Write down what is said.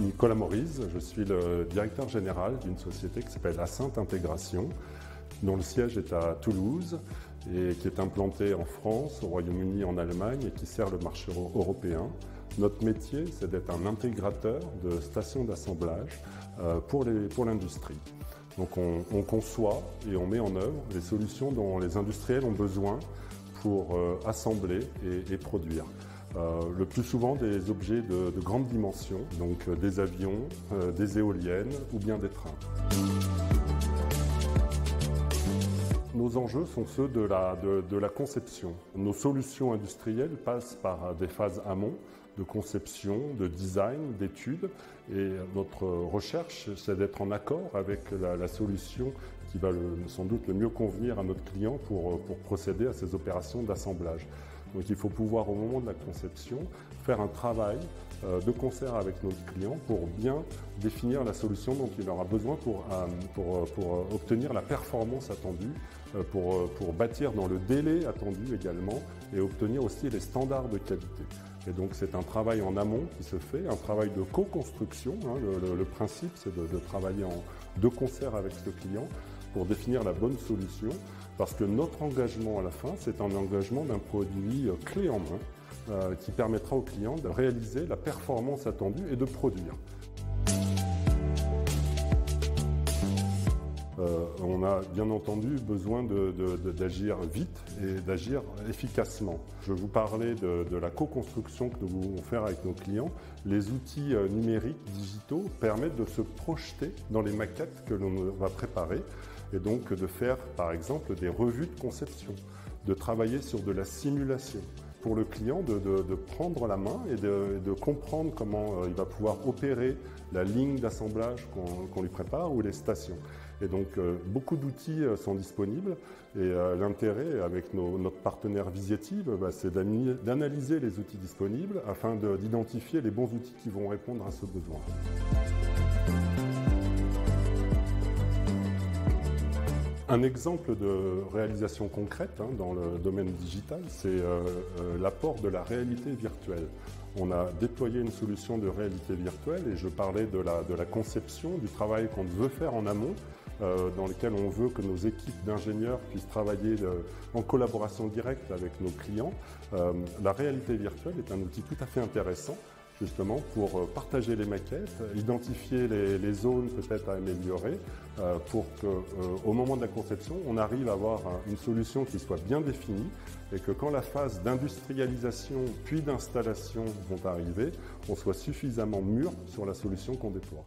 Nicolas Maurice, je suis le directeur général d'une société qui s'appelle Ascent Intégration, dont le siège est à Toulouse et qui est implantée en France, au Royaume-Uni, en Allemagne et qui sert le marché européen. Notre métier, c'est d'être un intégrateur de stations d'assemblage pour l'industrie. Donc on conçoit et on met en œuvre les solutions dont les industriels ont besoin pour assembler et produire. Le plus souvent des objets de grande dimension, donc des avions, des éoliennes ou bien des trains. Nos enjeux sont ceux de la conception. Nos solutions industrielles passent par des phases amont de conception, de design, d'études, et notre recherche, c'est d'être en accord avec la solution qui va sans doute le mieux convenir à notre client pour procéder à ces opérations d'assemblage. Donc il faut pouvoir, au moment de la conception, faire un travail de concert avec notre client pour bien définir la solution dont il aura besoin pour obtenir la performance attendue, pour bâtir dans le délai attendu également et obtenir aussi les standards de qualité. Et donc c'est un travail en amont qui se fait, un travail de co-construction. Le principe, c'est de travailler de concert avec ce client pour définir la bonne solution, parce que notre engagement à la fin, c'est un engagement d'un produit clé en main qui permettra au client de réaliser la performance attendue et de produire. On a bien entendu besoin d'agir vite et d'agir efficacement. Je vous parlais de la co-construction que nous voulons faire avec nos clients. Les outils numériques, digitaux, permettent de se projeter dans les maquettes que l'on va préparer et donc de faire par exemple des revues de conception, de travailler sur de la simulation. Pour le client de prendre la main et de comprendre comment il va pouvoir opérer la ligne d'assemblage qu'on lui prépare ou les stations. Et donc beaucoup d'outils sont disponibles et l'intérêt avec notre partenaire Visiative, c'est d'analyser les outils disponibles afin d'identifier les bons outils qui vont répondre à ce besoin. Un exemple de réalisation concrète dans le domaine digital, c'est l'apport de la réalité virtuelle. On a déployé une solution de réalité virtuelle et je parlais de la conception, du travail qu'on veut faire en amont, dans lequel on veut que nos équipes d'ingénieurs puissent travailler en collaboration directe avec nos clients. La réalité virtuelle est un outil tout à fait intéressant, justement pour partager les maquettes, identifier les zones peut-être à améliorer, pour qu'au moment de la conception, on arrive à avoir une solution qui soit bien définie et que quand la phase d'industrialisation puis d'installation vont arriver, on soit suffisamment mûr sur la solution qu'on déploie.